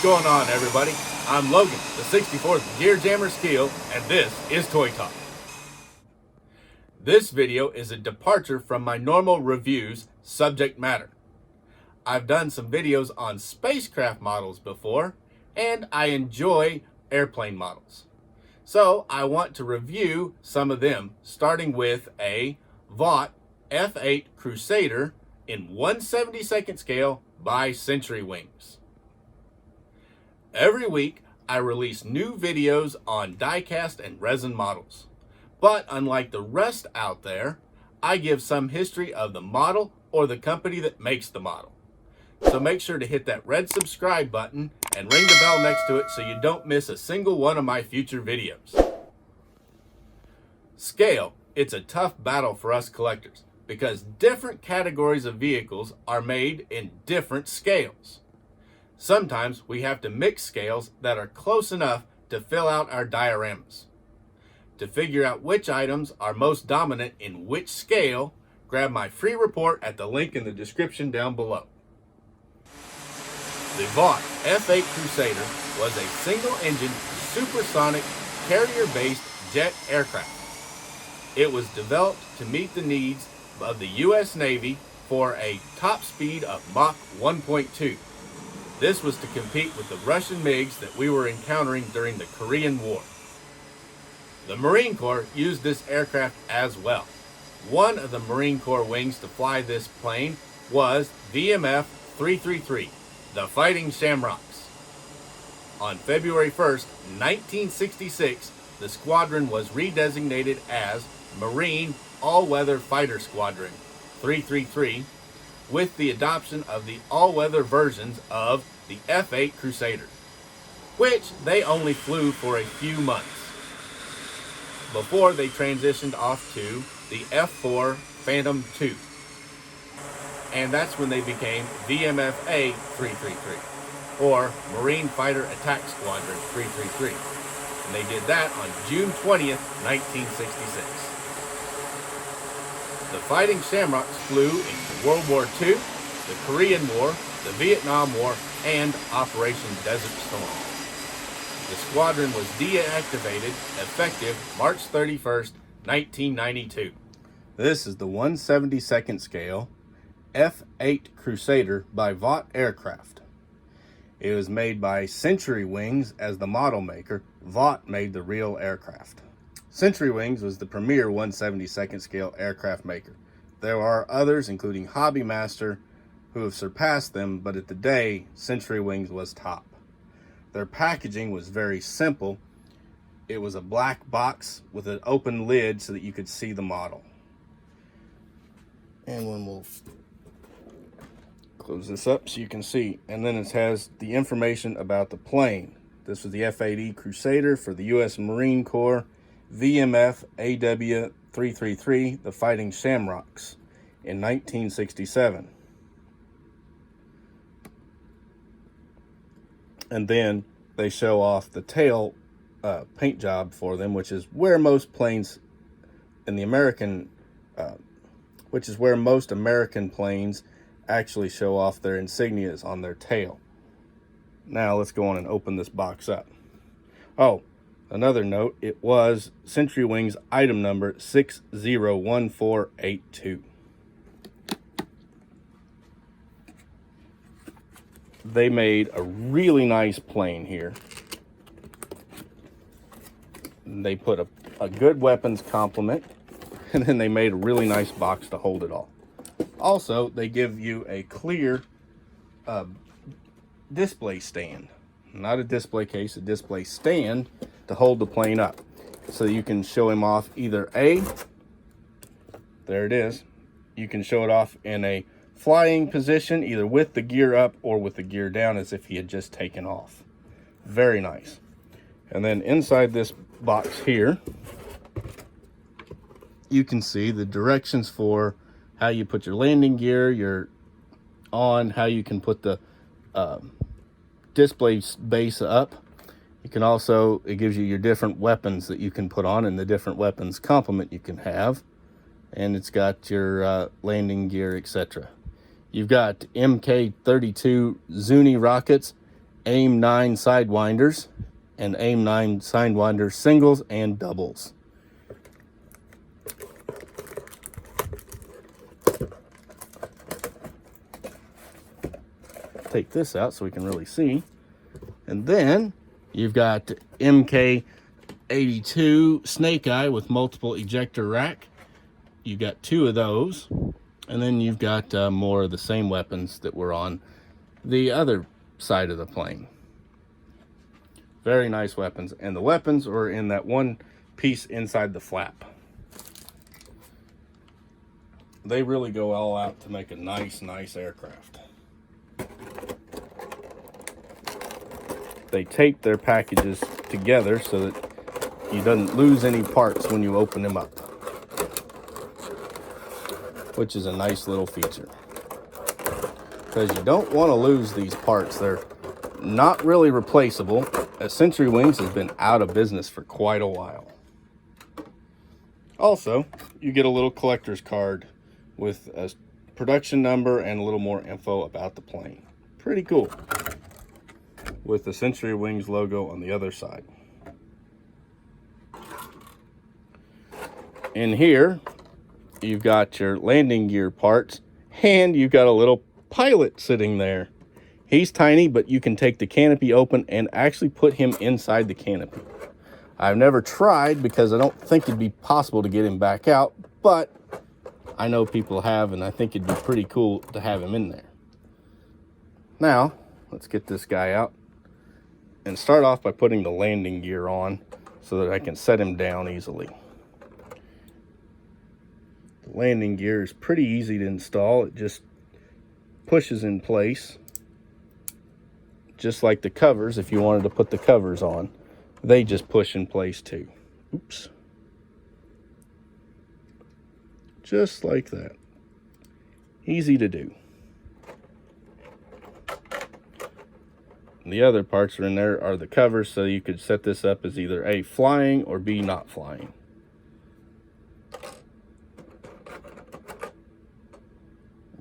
What's going on, everybody? I'm Logan, the 64th Gear Jammer Skeele, and this is Toy Talk. This video is a departure from my normal reviews subject matter. I've done some videos on spacecraft models before, and I enjoy airplane models. So I want to review some of them, starting with a Vought F-8 Crusader in 1/72nd scale by Century Wings. Every week, I release new videos on diecast and resin models. But unlike the rest out there, I give some history of the model or the company that makes the model. So make sure to hit that red subscribe button and ring the bell next to it so you don't miss a single one of my future videos. Scale, it's a tough battle for us collectors because different categories of vehicles are made in different scales. Sometimes we have to mix scales that are close enough to fill out our dioramas. To figure out which items are most dominant in which scale, grab my free report at the link in the description down below. The Vought F-8 Crusader was a single-engine, supersonic, carrier-based jet aircraft. It was developed to meet the needs of the U.S. Navy for a top speed of Mach 1.2. This was to compete with the Russian MiGS that we were encountering during the Korean War. The Marine Corps used this aircraft as well. One of the Marine Corps wings to fly this plane was VMF 333, the Fighting Shamrocks. On February 1st, 1966, the squadron was redesignated as Marine All-Weather Fighter Squadron 333, with the adoption of the all-weather versions of the F-8 Crusader, which they only flew for a few months before they transitioned off to the F-4 Phantom II. And that's when they became VMFA 333, or Marine Fighter Attack Squadron 333. And they did that on June 20th, 1966. The Fighting Shamrocks flew in World War II, the Korean War, the Vietnam War, and Operation Desert Storm. The squadron was deactivated effective March 31st, 1992. This is the 1/72nd scale F-8 Crusader by Vought Aircraft. It was made by Century Wings as the model maker. Vought made the real aircraft. Century Wings was the premier 1/72nd scale aircraft maker. There are others, including Hobby Master, who have surpassed them, but at the day, Century Wings was top. Their packaging was very simple. It was a black box with an open lid so that you could see the model. And when we'll close this up so you can see. And then it has the information about the plane. This was the F-8E Crusader for the U.S. Marine Corps, VMF AW 333, the Fighting Shamrocks, in 1967. And then they show off the tail paint job for them, which is where most planes in the American, which is where most American planes actually show off their insignias on their tail. Now let's go on and open this box up. Oh, another note, it was Century Wings item number 601482. They made a really nice plane here. They put a good weapons complement, and then they made a really nice box to hold it all. Also, they give you a clear display stand. Not a display case, a display stand to hold the plane up. So you can show him off either there it is. You can show it off in a flying position, either with the gear up or with the gear down as if he had just taken off. Very nice. And then inside this box here, you can see the directions for how you put your landing gear, how you can put the display base up. You can also, it gives you your different weapons that you can put on and the different weapons complement you can have. And it's got your landing gear, etc. You've got MK-32 Zuni rockets AIM-9 sidewinders and AIM-9 sidewinder singles and doubles. Take this out so we can really see. And then you've got MK82 Snake Eye with multiple ejector rack. You've got 2 of those. And then you've got more of the same weapons that were on the other side of the plane. Very nice weapons. And the weapons are in that one piece inside the flap. They really go all out to make a nice aircraft. They tape their packages together so that you don't lose any parts when you open them up, which is a nice little feature, because you don't want to lose these parts. They're not really replaceable, as Century Wings has been out of business for quite a while. Also, you get a little collector's card with a production number and a little more info about the plane. Pretty cool, with the Century Wings logo on the other side. In here, you've got your landing gear parts, and you've got a little pilot sitting there. He's tiny, but you can take the canopy open and actually put him inside the canopy. I've never tried because I don't think it'd be possible to get him back out, but I know people have, and I think it'd be pretty cool to have him in there. Now, let's get this guy out and start off by putting the landing gear on so that I can set him down easily. The landing gear is pretty easy to install. It just pushes in place, just like the covers. If you wanted to put the covers on, they just push in place too. Oops. Just like that. Easy to do. The other parts are in there are the covers, so you could set this up as either A, flying, or B, not flying.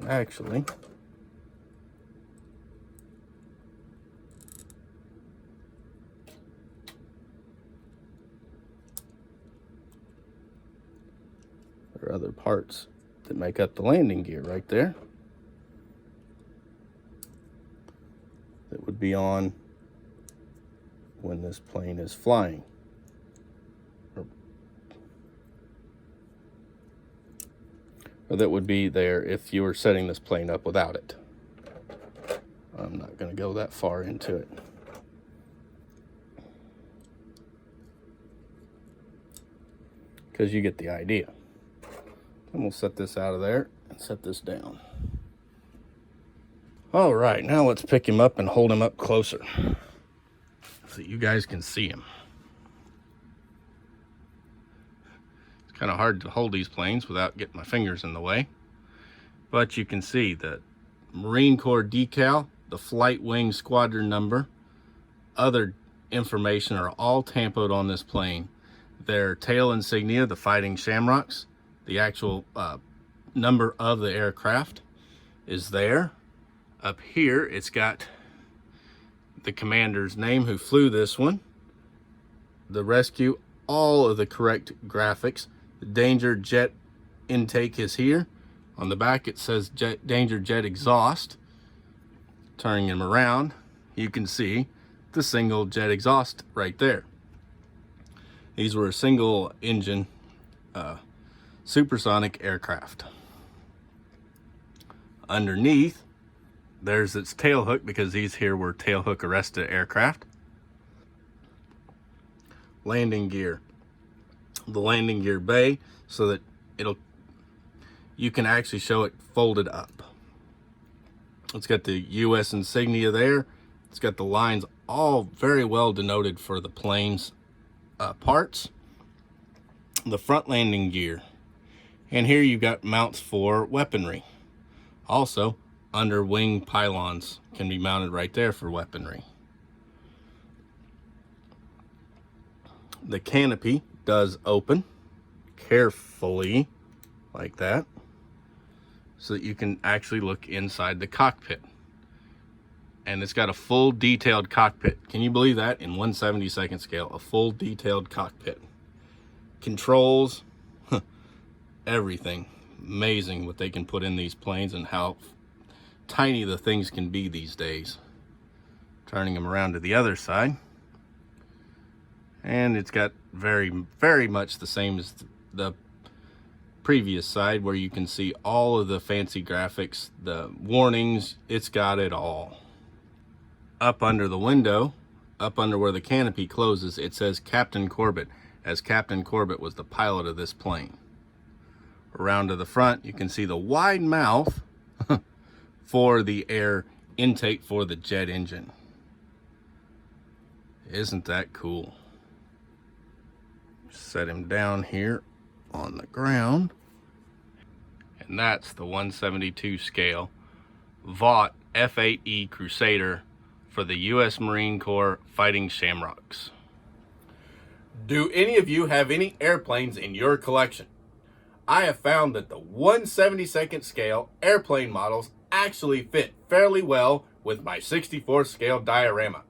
And actually, there are other parts that make up the landing gear right there that would be on when this plane is flying. Or that would be there if you were setting this plane up without it. I'm not going to go that far into it. Because you get the idea. And we'll set this out of there and set this down. All right, now let's pick him up and hold him up closer so you guys can see him. It's kind of hard to hold these planes without getting my fingers in the way. But you can see the Marine Corps decal, the flight wing squadron number, other information are all tampoed on this plane. Their tail insignia, the Fighting Shamrocks, the actual number of the aircraft is there. Up here, it's got the commander's name who flew this one, the rescue, all of the correct graphics. The danger jet intake is here. On the back, it says danger jet exhaust. Turning him around, you can see the single jet exhaust right there. These were a single engine supersonic aircraft. Underneath, there's its tail hook, because these here were tail hook arrested aircraft. Landing gear. The landing gear bay, so that you can actually show it folded up. It's got the US insignia there. It's got the lines all very well denoted for the plane's parts. The front landing gear. And here you've got mounts for weaponry. Also, under wing pylons can be mounted right there for weaponry. The canopy does open carefully like that, so that you can actually look inside the cockpit. and it's got a full detailed cockpit. Can you believe that? In 1/72nd scale, a full detailed cockpit. Controls, everything. Amazing what they can put in these planes and how tiny the things can be these days. Turning them around to the other side. And it's got very, very much the same as the previous side, where you can see all of the fancy graphics, the warnings. It's got it all. Up under the window, up under where the canopy closes, it says Captain Corbett, as Captain Corbett was the pilot of this plane. Around to the front, you can see the wide mouth for the air intake for the jet engine. Isn't that cool? Set him down here on the ground. And that's the 1/72 scale Vought F-8E Crusader for the U.S. Marine Corps Fighting Shamrocks. Do any of you have any airplanes in your collection? I have found that the 1/72nd scale airplane models actually fit fairly well with my 64 scale diorama.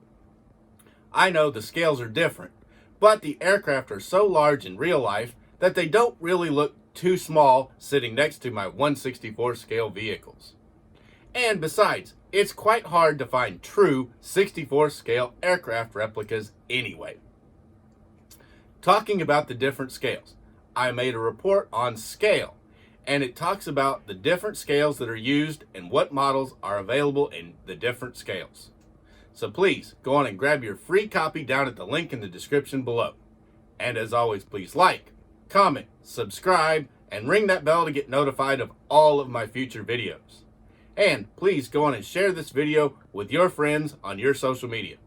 I know the scales are different, but the aircraft are so large in real life that they don't really look too small sitting next to my 1/64 scale vehicles. And besides, it's quite hard to find true 64 scale aircraft replicas anyway. Talking about the different scales, I made a report on scale, and it talks about the different scales that are used and what models are available in the different scales. So please go on and grab your free copy down at the link in the description below. And as always, please like, comment, subscribe, and ring that bell to get notified of all of my future videos. And please go on and share this video with your friends on your social media.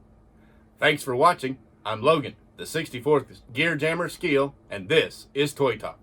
Thanks for watching. I'm Logan, the 64th Gear Jammer Skeele, and this is Toy Talk.